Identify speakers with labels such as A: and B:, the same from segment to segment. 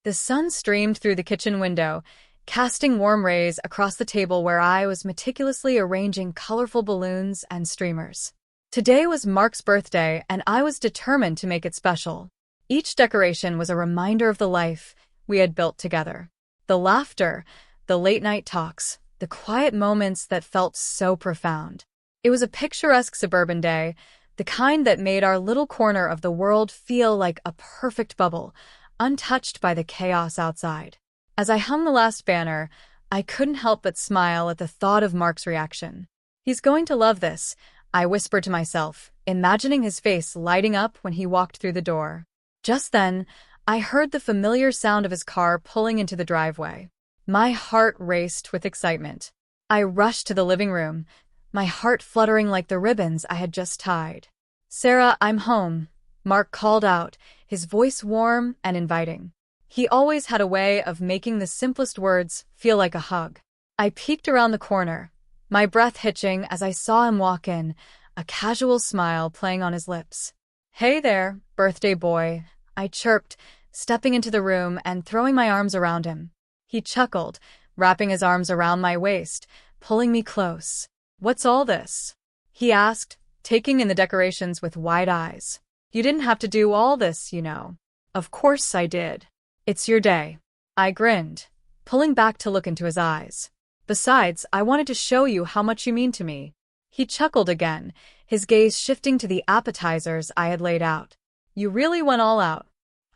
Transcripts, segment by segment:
A: The sun streamed through the kitchen window, casting warm rays across the table where I was meticulously arranging colorful balloons and streamers. Today was Mark's birthday, and I was determined to make it special. Each decoration was a reminder of the life we had built together. The laughter, the late-night talks, the quiet moments that felt so profound. It was a picturesque suburban day, the kind that made our little corner of the world feel like a perfect bubble, untouched by the chaos outside. As I hung the last banner, I couldn't help but smile at the thought of Mark's reaction. "He's going to love this," I whispered to myself, imagining his face lighting up when he walked through the door. Just then, I heard the familiar sound of his car pulling into the driveway. My heart raced with excitement. I rushed to the living room, my heart fluttering like the ribbons I had just tied. "Sarah, I'm home," Mark called out, his voice warm and inviting. He always had a way of making the simplest words feel like a hug. I peeked around the corner, my breath hitching as I saw him walk in, a casual smile playing on his lips. "Hey there, birthday boy," I chirped, stepping into the room and throwing my arms around him. He chuckled, wrapping his arms around my waist, pulling me close. "What's all this?" he asked, taking in the decorations with wide eyes. "You didn't have to do all this, you know." "Of course I did. It's your day." I grinned, pulling back to look into his eyes. "Besides, I wanted to show you how much you mean to me." He chuckled again, his gaze shifting to the appetizers I had laid out. "You really went all out."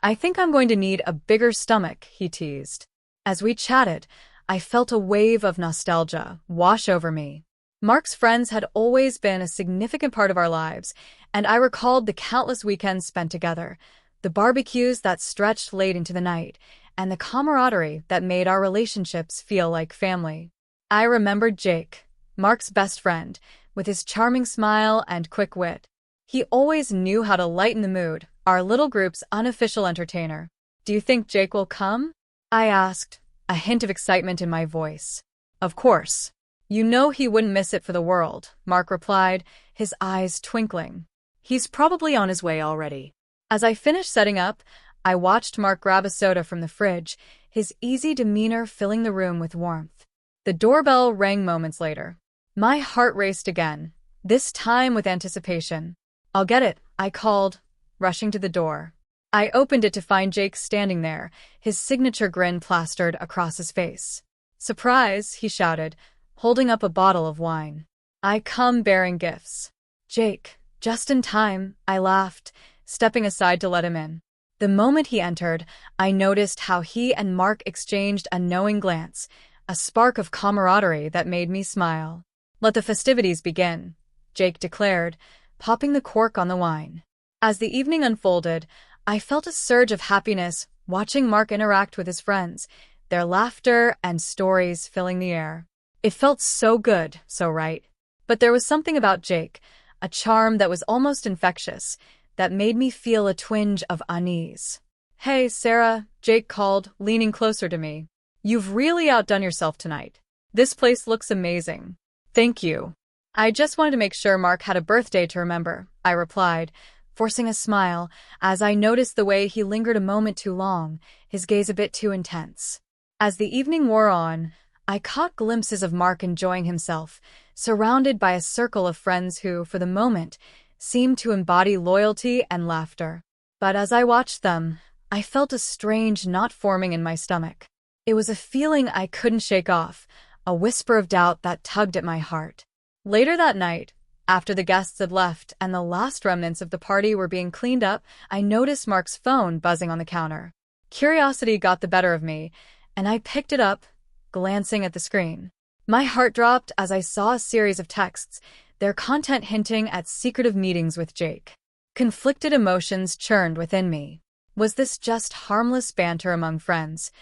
A: "I think I'm going to need a bigger stomach," he teased. As we chatted, I felt a wave of nostalgia wash over me. Mark's friends had always been a significant part of our lives, and I recalled the countless weekends spent together, the barbecues that stretched late into the night, and the camaraderie that made our relationships feel like family. I remembered Jake, Mark's best friend, with his charming smile and quick wit. He always knew how to lighten the mood, our little group's unofficial entertainer. "Do you think Jake will come?" I asked, a hint of excitement in my voice. "Of course. You know he wouldn't miss it for the world," Mark replied, his eyes twinkling. "He's probably on his way already." As I finished setting up, I watched Mark grab a soda from the fridge, his easy demeanor filling the room with warmth. The doorbell rang moments later. My heart raced again, this time with anticipation. "I'll get it," I called, rushing to the door. I opened it to find Jake standing there, his signature grin plastered across his face. "Surprise," he shouted, holding up a bottle of wine. "I come bearing gifts." "Jake, just in time," I laughed, stepping aside to let him in. The moment he entered, I noticed how he and Mark exchanged a knowing glance, a spark of camaraderie that made me smile. "Let the festivities begin," Jake declared, popping the cork on the wine. As the evening unfolded, I felt a surge of happiness watching Mark interact with his friends, their laughter and stories filling the air. It felt so good, so right. But there was something about Jake, a charm that was almost infectious, that made me feel a twinge of unease. "Hey, Sarah," Jake called, leaning closer to me. "You've really outdone yourself tonight. This place looks amazing." "Thank you. I just wanted to make sure Mark had a birthday to remember," I replied, forcing a smile as I noticed the way he lingered a moment too long, his gaze a bit too intense. As the evening wore on, I caught glimpses of Mark enjoying himself, surrounded by a circle of friends who, for the moment, seemed to embody loyalty and laughter. But as I watched them, I felt a strange knot forming in my stomach. It was a feeling I couldn't shake off, a whisper of doubt that tugged at my heart. Later that night, after the guests had left and the last remnants of the party were being cleaned up, I noticed Mark's phone buzzing on the counter. Curiosity got the better of me, and I picked it up, glancing at the screen. My heart dropped as I saw a series of texts, their content hinting at secretive meetings with Jake. Conflicted emotions churned within me. Was this just harmless banter among friends?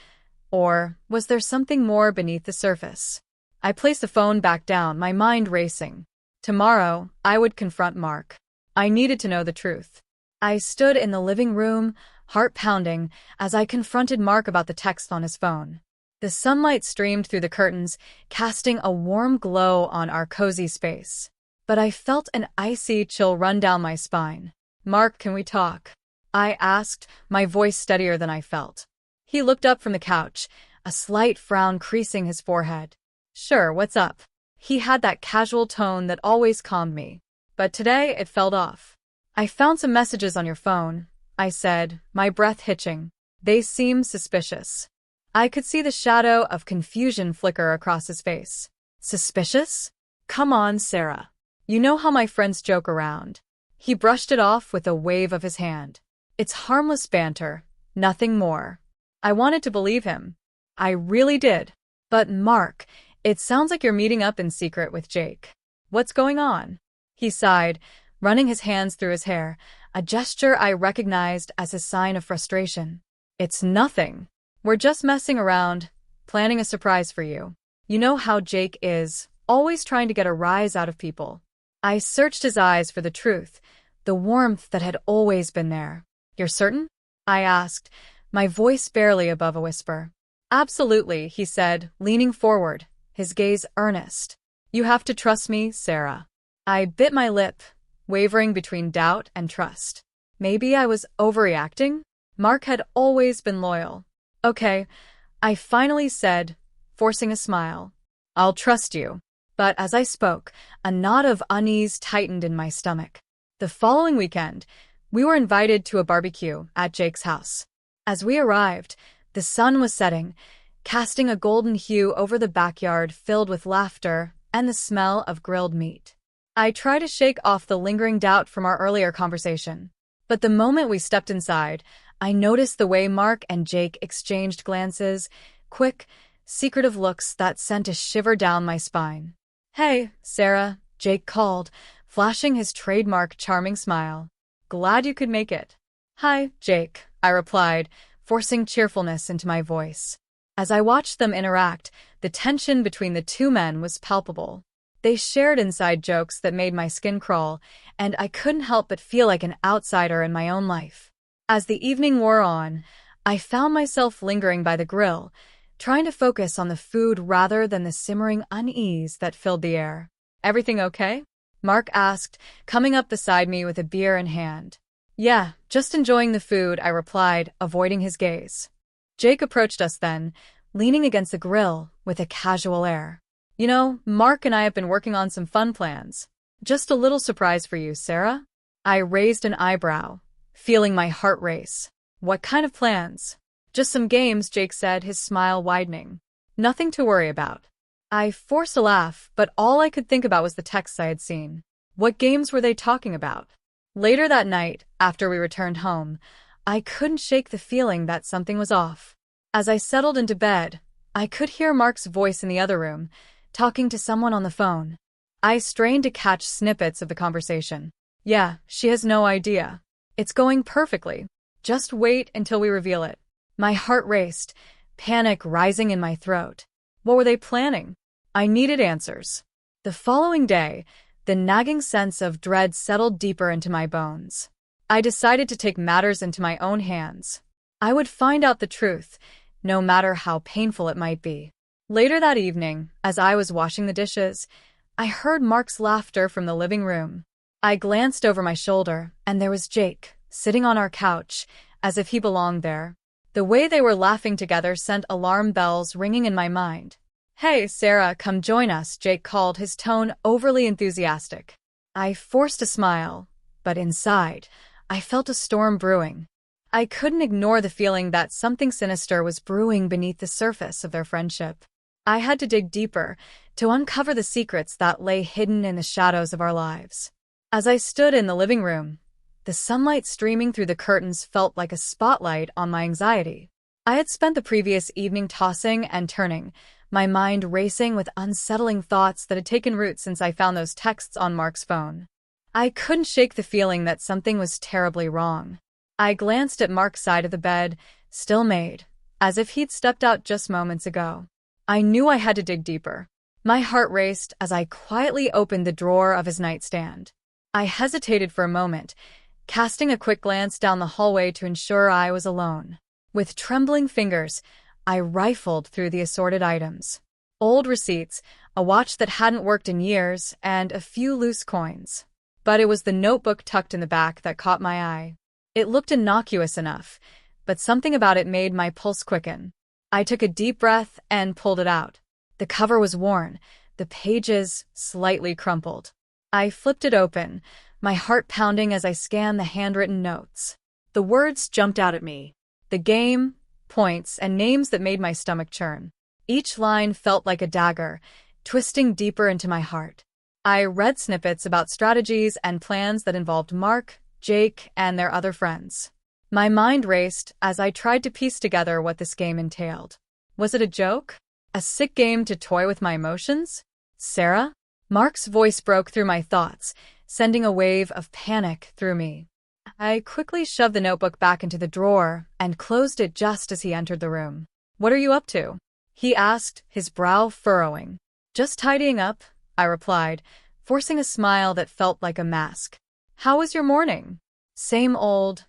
A: Or was there something more beneath the surface? I placed the phone back down, my mind racing. Tomorrow, I would confront Mark. I needed to know the truth. I stood in the living room, heart pounding, as I confronted Mark about the text on his phone. The sunlight streamed through the curtains, casting a warm glow on our cozy space. But I felt an icy chill run down my spine. "Mark, can we talk?" I asked, my voice steadier than I felt. He looked up from the couch, a slight frown creasing his forehead. Sure, what's up? He had that casual tone that always calmed me. But today it felt off. I found some messages on your phone, I said, my breath hitching. They seemed suspicious. I could see the shadow of confusion flicker across his face. Suspicious? Come on, Sarah. You know how my friends joke around. He brushed it off with a wave of his hand. It's harmless banter, nothing more. I wanted to believe him. I really did. But Mark, it sounds like you're meeting up in secret with Jake. What's going on? He sighed, running his hands through his hair, a gesture I recognized as a sign of frustration. It's nothing. We're just messing around, planning a surprise for you. You know how Jake is, always trying to get a rise out of people. I searched his eyes for the truth, the warmth that had always been there. You're certain? I asked, my voice barely above a whisper. Absolutely, he said, leaning forward, his gaze earnest. You have to trust me, Sarah. I bit my lip, wavering between doubt and trust. Maybe I was overreacting? Mark had always been loyal. Okay, I finally said, forcing a smile. I'll trust you. But as I spoke, a knot of unease tightened in my stomach. The following weekend, we were invited to a barbecue at Jake's house. As we arrived, the sun was setting, casting a golden hue over the backyard filled with laughter and the smell of grilled meat. I tried to shake off the lingering doubt from our earlier conversation. But the moment we stepped inside, I noticed the way Mark and Jake exchanged glances, quick, secretive looks that sent a shiver down my spine. Hey, Sarah, Jake called, flashing his trademark charming smile. Glad you could make it. Hi, Jake, I replied, forcing cheerfulness into my voice. As I watched them interact, the tension between the two men was palpable. They shared inside jokes that made my skin crawl, and I couldn't help but feel like an outsider in my own life. As the evening wore on, I found myself lingering by the grill, trying to focus on the food rather than the simmering unease that filled the air. Everything okay? Mark asked, coming up beside me with a beer in hand. Yeah, just enjoying the food, I replied, avoiding his gaze. Jake approached us then, leaning against the grill with a casual air. You know, Mark and I have been working on some fun plans. Just a little surprise for you, Sarah? I raised an eyebrow, feeling my heart race. What kind of plans? Just some games, Jake said, his smile widening. Nothing to worry about. I forced a laugh, but all I could think about was the texts I had seen. What games were they talking about? Later that night, after we returned home, I couldn't shake the feeling that something was off. As I settled into bed, I could hear Mark's voice in the other room, talking to someone on the phone. I strained to catch snippets of the conversation. Yeah, she has no idea. It's going perfectly. Just wait until we reveal it. My heart raced, panic rising in my throat. What were they planning? I needed answers. The following day, the nagging sense of dread settled deeper into my bones. I decided to take matters into my own hands. I would find out the truth, no matter how painful it might be. Later that evening, as I was washing the dishes, I heard Mark's laughter from the living room. I glanced over my shoulder, and there was Jake, sitting on our couch, as if he belonged there. The way they were laughing together sent alarm bells ringing in my mind. Hey, Sarah, come join us, Jake called, his tone overly enthusiastic. I forced a smile, but inside, I felt a storm brewing. I couldn't ignore the feeling that something sinister was brewing beneath the surface of their friendship. I had to dig deeper, to uncover the secrets that lay hidden in the shadows of our lives. As I stood in the living room, the sunlight streaming through the curtains felt like a spotlight on my anxiety. I had spent the previous evening tossing and turning, my mind racing with unsettling thoughts that had taken root since I found those texts on Mark's phone. I couldn't shake the feeling that something was terribly wrong. I glanced at Mark's side of the bed, still made, as if he'd stepped out just moments ago. I knew I had to dig deeper. My heart raced as I quietly opened the drawer of his nightstand. I hesitated for a moment, casting a quick glance down the hallway to ensure I was alone. With trembling fingers, I rifled through the assorted items. Old receipts, a watch that hadn't worked in years, and a few loose coins. But it was the notebook tucked in the back that caught my eye. It looked innocuous enough, but something about it made my pulse quicken. I took a deep breath and pulled it out. The cover was worn, the pages slightly crumpled. I flipped it open, my heart pounding as I scanned the handwritten notes. The words jumped out at me. The game, points, and names that made my stomach churn. Each line felt like a dagger, twisting deeper into my heart. I read snippets about strategies and plans that involved Mark, Jake, and their other friends. My mind raced as I tried to piece together what this game entailed. Was it a joke? A sick game to toy with my emotions? Sarah? Mark's voice broke through my thoughts, sending a wave of panic through me. I quickly shoved the notebook back into the drawer and closed it just as he entered the room. "What are you up to?" he asked, his brow furrowing. "Just tidying up," I replied, forcing a smile that felt like a mask. "How was your morning?" Same old,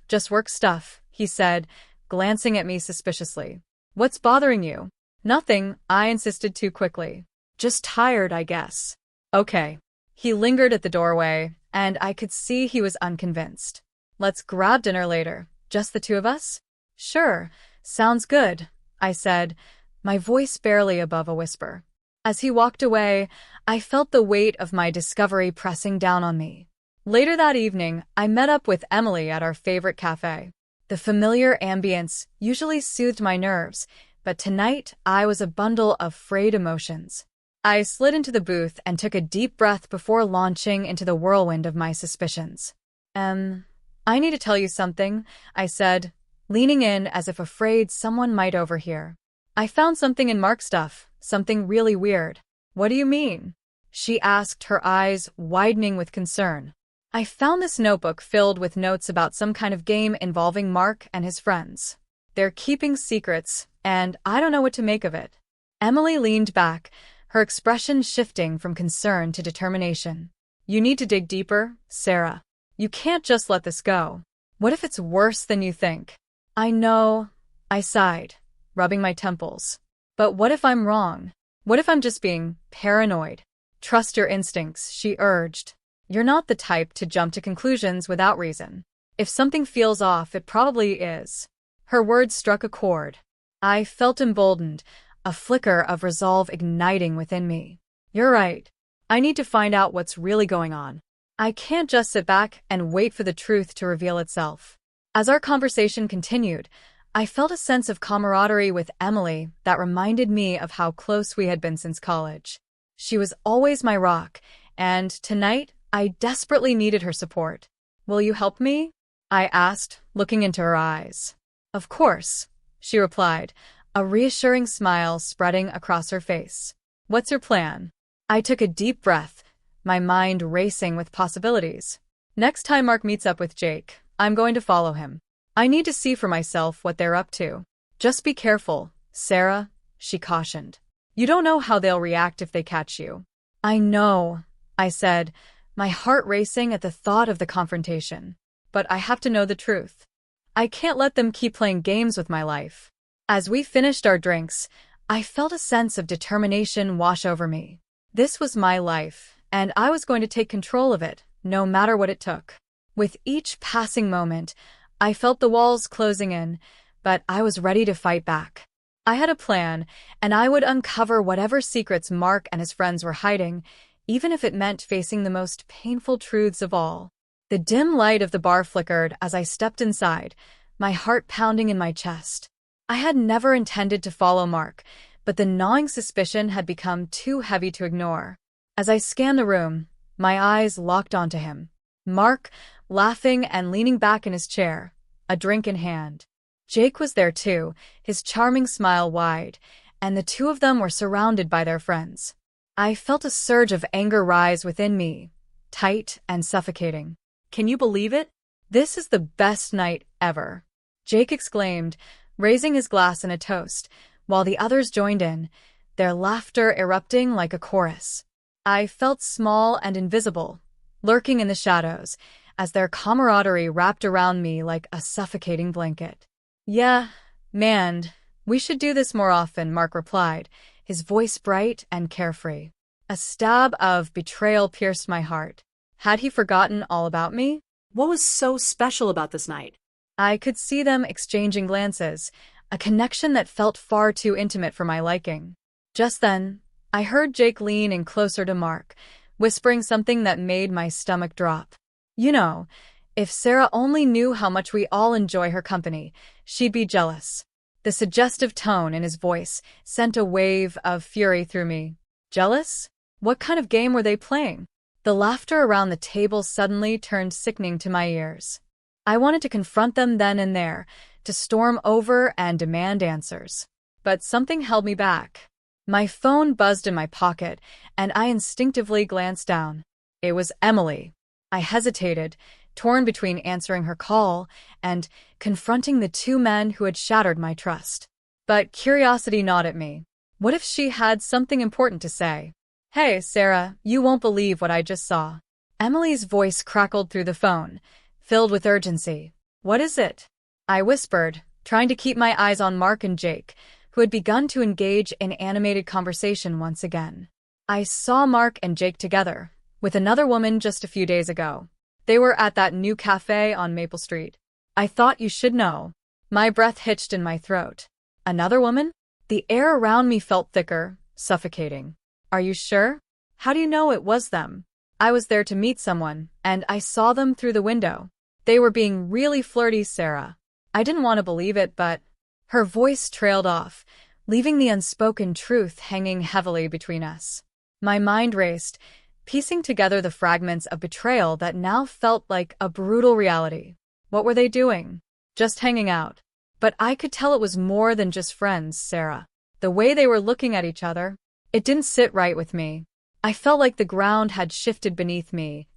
A: just work stuff," he said, glancing at me suspiciously. "What's bothering you?" "Nothing," I insisted too quickly. "Just tired, I guess." "Okay." He lingered at the doorway, and I could see he was unconvinced. "Let's grab dinner later, just the two of us?" "Sure, sounds good," I said, my voice barely above a whisper. As he walked away, I felt the weight of my discovery pressing down on me. Later that evening, I met up with Emily at our favorite cafe. The familiar ambience usually soothed my nerves, but tonight I was a bundle of frayed emotions. I slid into the booth and took a deep breath before launching into the whirlwind of my suspicions. I need to tell you something," I said, leaning in as if afraid someone might overhear. "I found something in Mark's stuff, something really weird." "What do you mean?" she asked, her eyes widening with concern. "I found this notebook filled with notes about some kind of game involving Mark and his friends. They're keeping secrets, and I don't know what to make of it." Emily leaned back, her expression shifting from concern to determination. "You need to dig deeper, Sarah. You can't just let this go. What if it's worse than you think?" "I know," I sighed, rubbing my temples. "But what if I'm wrong? What if I'm just being paranoid?" "Trust your instincts," she urged. "You're not the type to jump to conclusions without reason. If something feels off, it probably is." Her words struck a chord. I felt emboldened, a flicker of resolve igniting within me. "You're right. I need to find out what's really going on. I can't just sit back and wait for the truth to reveal itself." As our conversation continued, I felt a sense of camaraderie with Emily that reminded me of how close we had been since college. She was always my rock, and tonight I desperately needed her support. "Will you help me?" I asked, looking into her eyes. "Of course," she replied, a reassuring smile spreading across her face. "What's your plan?" I took a deep breath, my mind racing with possibilities. "Next time Mark meets up with Jake, I'm going to follow him. I need to see for myself what they're up to." "Just be careful, Sarah," she cautioned. "You don't know how they'll react if they catch you." "I know," I said, my heart racing at the thought of the confrontation. "But I have to know the truth. I can't let them keep playing games with my life." As we finished our drinks, I felt a sense of determination wash over me. This was my life, and I was going to take control of it, no matter what it took. With each passing moment, I felt the walls closing in, but I was ready to fight back. I had a plan, and I would uncover whatever secrets Mark and his friends were hiding, even if it meant facing the most painful truths of all. The dim light of the bar flickered as I stepped inside, my heart pounding in my chest. I had never intended to follow Mark, but the gnawing suspicion had become too heavy to ignore. As I scanned the room, my eyes locked onto him. Mark, laughing and leaning back in his chair, a drink in hand. Jake was there too, his charming smile wide, and the two of them were surrounded by their friends. I felt a surge of anger rise within me, tight and suffocating. "Can you believe it? This is the best night ever," Jake exclaimed, raising his glass in a toast, while the others joined in, their laughter erupting like a chorus. I felt small and invisible, lurking in the shadows, as their camaraderie wrapped around me like a suffocating blanket. "Yeah, man, we should do this more often," Mark replied, his voice bright and carefree. A stab of betrayal pierced my heart. Had he forgotten all about me?
B: What was so special about this night?
A: I could see them exchanging glances, a connection that felt far too intimate for my liking. Just then, I heard Jake lean in closer to Mark, whispering something that made my stomach drop. You know, if Sarah only knew how much we all enjoy her company, she'd be jealous. The suggestive tone in his voice sent a wave of fury through me. Jealous? What kind of game were they playing? The laughter around the table suddenly turned sickening to my ears. I wanted to confront them then and there, to storm over and demand answers. But something held me back. My phone buzzed in my pocket, and I instinctively glanced down. It was Emily. I hesitated, torn between answering her call and confronting the two men who had shattered my trust. But curiosity gnawed at me. What if she had something important to say? Hey, Sarah, you won't believe what I just saw. Emily's voice crackled through the phone, filled with urgency. What is it? I whispered, trying to keep my eyes on Mark and Jake, who had begun to engage in animated conversation once again. I saw Mark and Jake together, with another woman just a few days ago. They were at that new cafe on Maple Street. I thought you should know. My breath hitched in my throat. Another woman? The air around me felt thicker, suffocating. Are you sure? How do you know it was them? I was there to meet someone, and I saw them through the window. They were being really flirty, Sarah. I didn't want to believe it, but... Her voice trailed off, leaving the unspoken truth hanging heavily between us. My mind raced, piecing together the fragments of betrayal that now felt like a brutal reality. What were they doing? Just hanging out. But I could tell it was more than just friends, Sarah. The way they were looking at each other, it didn't sit right with me. I felt like the ground had shifted beneath me,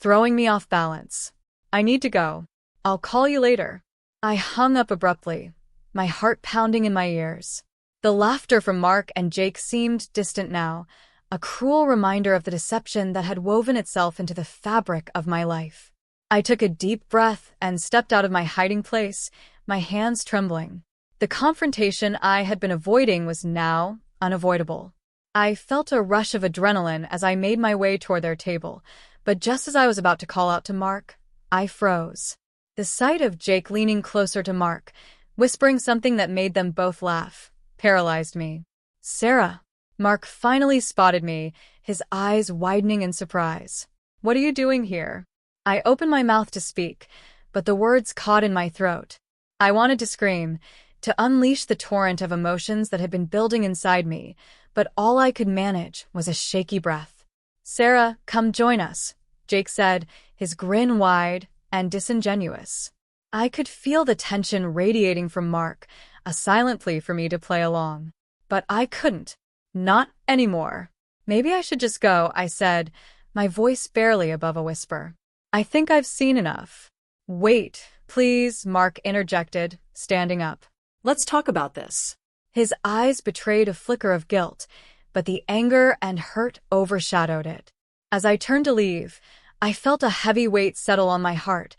A: throwing me off balance. I need to go. I'll call you later. I hung up abruptly, my heart pounding in my ears. The laughter from Mark and Jake seemed distant now, a cruel reminder of the deception that had woven itself into the fabric of my life. I took a deep breath and stepped out of my hiding place, my hands trembling. The confrontation I had been avoiding was now unavoidable. I felt a rush of adrenaline as I made my way toward their table, but just as I was about to call out to Mark, I froze. The sight of Jake leaning closer to Mark, whispering something that made them both laugh, paralyzed me. Sarah. Mark finally spotted me, his eyes widening in surprise. What are you doing here? I opened my mouth to speak, but the words caught in my throat. I wanted to scream, to unleash the torrent of emotions that had been building inside me, but all I could manage was a shaky breath. Sarah, come join us, Jake said, his grin wide and disingenuous. I could feel the tension radiating from Mark, a silent plea for me to play along. But I couldn't. Not anymore. Maybe I should just go, I said, my voice barely above a whisper. I think I've seen enough. Wait, please, Mark interjected, standing up. Let's talk about this. His eyes betrayed a flicker of guilt, but the anger and hurt overshadowed it. As I turned to leave, I felt a heavy weight settle on my heart,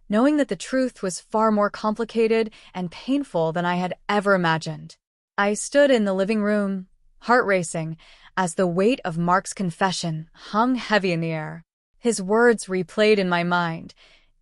A: knowing that the truth was far more complicated and painful than I had ever imagined. I stood in the living room, heart racing, as the weight of Mark's confession hung heavy in the air. His words replayed in my mind,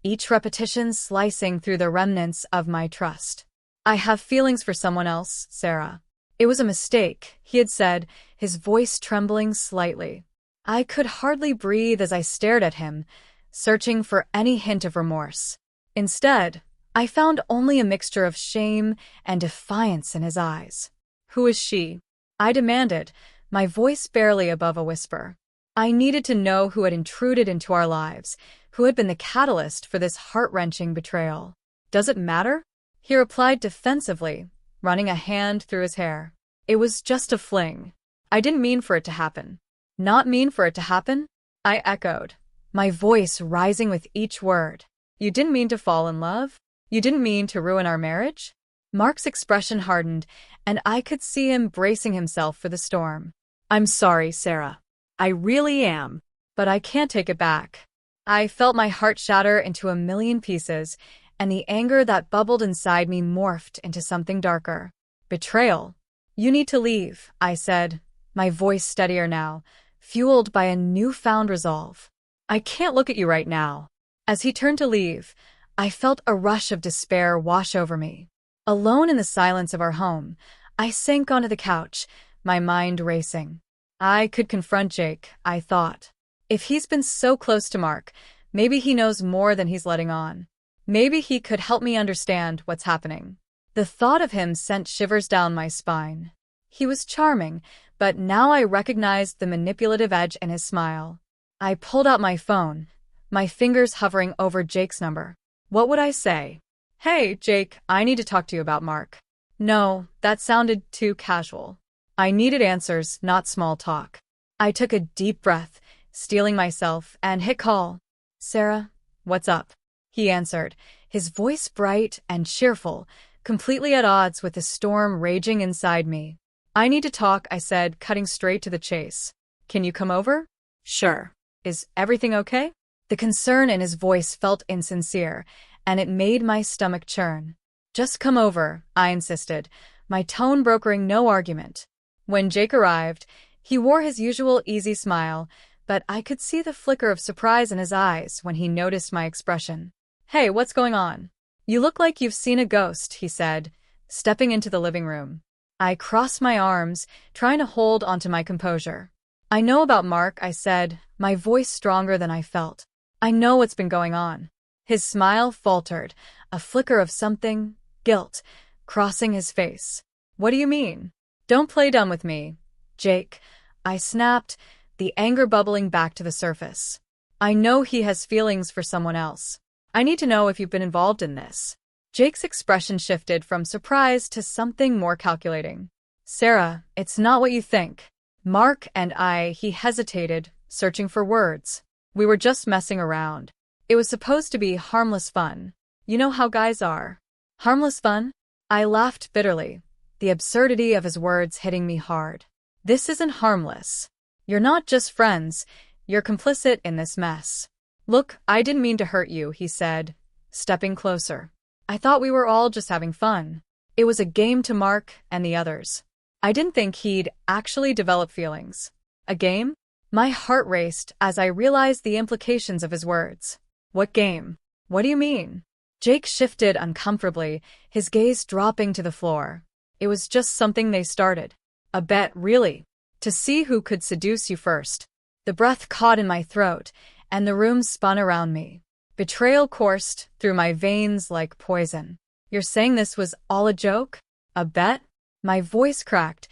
A: each repetition slicing through the remnants of my trust. I have feelings for someone else, Sarah. It was a mistake, he had said, his voice trembling slightly. I could hardly breathe as I stared at him, searching for any hint of remorse. Instead, I found only a mixture of shame and defiance in his eyes. Who is she? I demanded, my voice barely above a whisper. I needed to know who had intruded into our lives, who had been the catalyst for this heart-wrenching betrayal. Does it matter? He replied defensively, running a hand through his hair. It was just a fling. I didn't mean for it to happen. Not mean for it to happen? I echoed, my voice rising with each word. You didn't mean to fall in love? You didn't mean to ruin our marriage? Mark's expression hardened, and I could see him bracing himself for the storm. I'm sorry, Sarah. I really am. But I can't take it back. I felt my heart shatter into a million pieces, and the anger that bubbled inside me morphed into something darker. Betrayal. You need to leave, I said, my voice steadier now, fueled by a newfound resolve. I can't look at you right now. As he turned to leave, I felt a rush of despair wash over me. Alone in the silence of our home, I sank onto the couch, my mind racing. I could confront Jake, I thought. If he's been so close to Mark, maybe he knows more than he's letting on. Maybe he could help me understand what's happening. The thought of him sent shivers down my spine. He was charming, but now I recognized the manipulative edge in his smile. I pulled out my phone, my fingers hovering over Jake's number. What would I say? Hey, Jake, I need to talk to you about Mark. No, that sounded too casual. I needed answers, not small talk. I took a deep breath, steeling myself, and hit call. Sarah, what's up? He answered, his voice bright and cheerful, completely at odds with the storm raging inside me. I need to talk, I said, cutting straight to the chase. Can you come over? Sure. Is everything okay? The concern in his voice felt insincere, and it made my stomach churn. Just come over, I insisted, my tone brokering no argument. When Jake arrived, he wore his usual easy smile, but I could see the flicker of surprise in his eyes when he noticed my expression. Hey, what's going on? You look like you've seen a ghost, he said, stepping into the living room. I crossed my arms, trying to hold onto my composure. I know about Mark, I said, my voice stronger than I felt. I know what's been going on. His smile faltered, a flicker of something, guilt, crossing his face. What do you mean? Don't play dumb with me, Jake, I snapped, the anger bubbling back to the surface. I know he has feelings for someone else. I need to know if you've been involved in this. Jake's expression shifted from surprise to something more calculating. Sarah, it's not what you think. Mark and he hesitated, searching for words. We were just messing around. It was supposed to be harmless fun. You know how guys are. Harmless fun? I laughed bitterly, the absurdity of his words hitting me hard. This isn't harmless. You're not just friends, you're complicit in this mess. Look, I didn't mean to hurt you, he said, stepping closer. I thought we were all just having fun. It was a game to Mark and the others. I didn't think he'd actually develop feelings. A game? My heart raced as I realized the implications of his words. What game? What do you mean? Jake shifted uncomfortably, his gaze dropping to the floor. It was just something they started. A bet, really. To see who could seduce you first. The breath caught in my throat, and the room spun around me. Betrayal coursed through my veins like poison. You're saying this was all a joke? A bet? My voice cracked,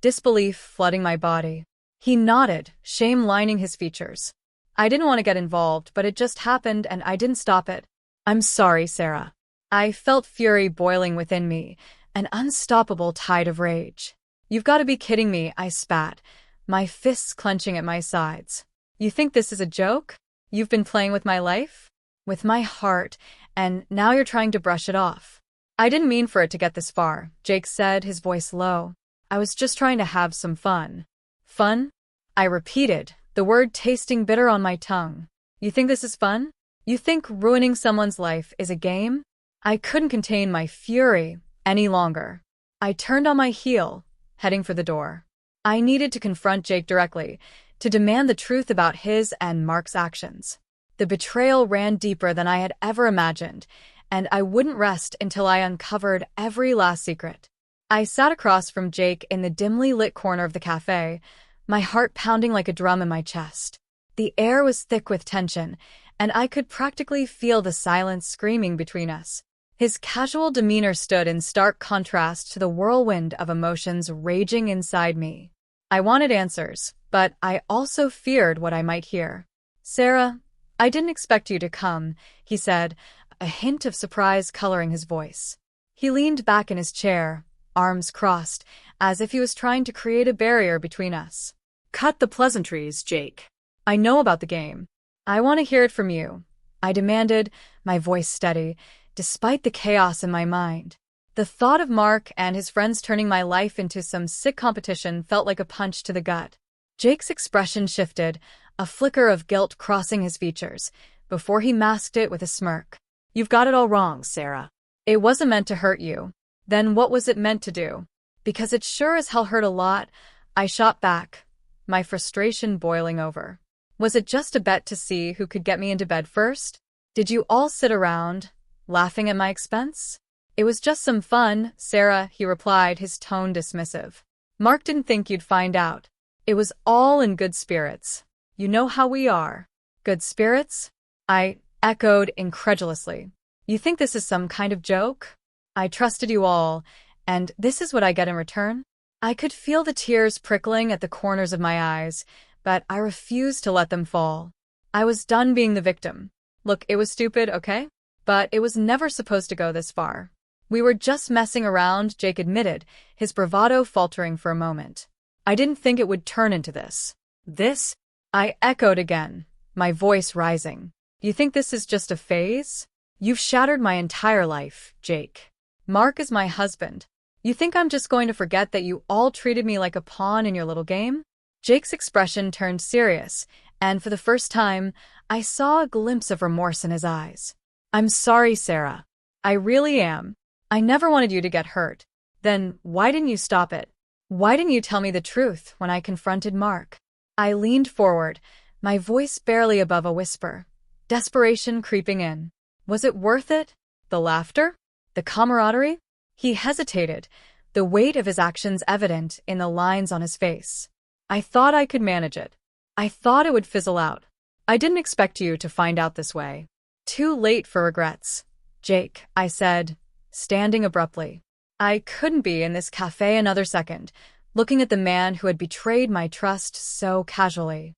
A: disbelief flooding my body. He nodded, shame lining his features. I didn't want to get involved, but it just happened and I didn't stop it. I'm sorry, Sarah. I felt fury boiling within me, an unstoppable tide of rage. You've got to be kidding me, I spat, my fists clenching at my sides. You think this is a joke? You've been playing with my life? With my heart, and now you're trying to brush it off. I didn't mean for it to get this far, Jake said, his voice low. I was just trying to have some fun. Fun? I repeated, the word tasting bitter on my tongue. You think this is fun? You think ruining someone's life is a game? I couldn't contain my fury any longer. I turned on my heel, heading for the door. I needed to confront Jake directly, to demand the truth about his and Mark's actions. The betrayal ran deeper than I had ever imagined, and I wouldn't rest until I uncovered every last secret. I sat across from Jake in the dimly lit corner of the cafe, my heart pounding like a drum in my chest. The air was thick with tension, and I could practically feel the silence screaming between us. His casual demeanor stood in stark contrast to the whirlwind of emotions raging inside me. I wanted answers, but I also feared what I might hear. Sarah, I didn't expect you to come, he said, a hint of surprise coloring his voice. He leaned back in his chair, arms crossed, as if he was trying to create a barrier between us. Cut the pleasantries, Jake. I know about the game. I want to hear it from you, I demanded, my voice steady, despite the chaos in my mind. The thought of Mark and his friends turning my life into some sick competition felt like a punch to the gut. Jake's expression shifted, a flicker of guilt crossing his features, before he masked it with a smirk. You've got it all wrong, Sarah. It wasn't meant to hurt you. Then what was it meant to do? Because it sure as hell hurt a lot, I shot back, my frustration boiling over. Was it just a bet to see who could get me into bed first? Did you all sit around, Laughing at my expense? It was just some fun, Sarah, he replied, his tone dismissive. Mark didn't think you'd find out. It was all in good spirits. You know how we are. Good spirits? I echoed incredulously. You think this is some kind of joke? I trusted you all, and this is what I get in return? I could feel the tears prickling at the corners of my eyes, but I refused to let them fall. I was done being the victim. Look, it was stupid, okay? But it was never supposed to go this far. We were just messing around, Jake admitted, his bravado faltering for a moment. I didn't think it would turn into this. This? I echoed again, my voice rising. You think this is just a phase? You've shattered my entire life, Jake. Mark is my husband. You think I'm just going to forget that you all treated me like a pawn in your little game? Jake's expression turned serious, and for the first time, I saw a glimpse of remorse in his eyes. I'm sorry, Sarah. I really am. I never wanted you to get hurt. Then why didn't you stop it? Why didn't you tell me the truth when I confronted Mark? I leaned forward, my voice barely above a whisper, desperation creeping in. Was it worth it? The laughter? The camaraderie? He hesitated, the weight of his actions evident in the lines on his face. I thought I could manage it. I thought it would fizzle out. I didn't expect you to find out this way. Too late for regrets. Jake, I said, standing abruptly. I couldn't be in this cafe another second, looking at the man who had betrayed my trust so casually.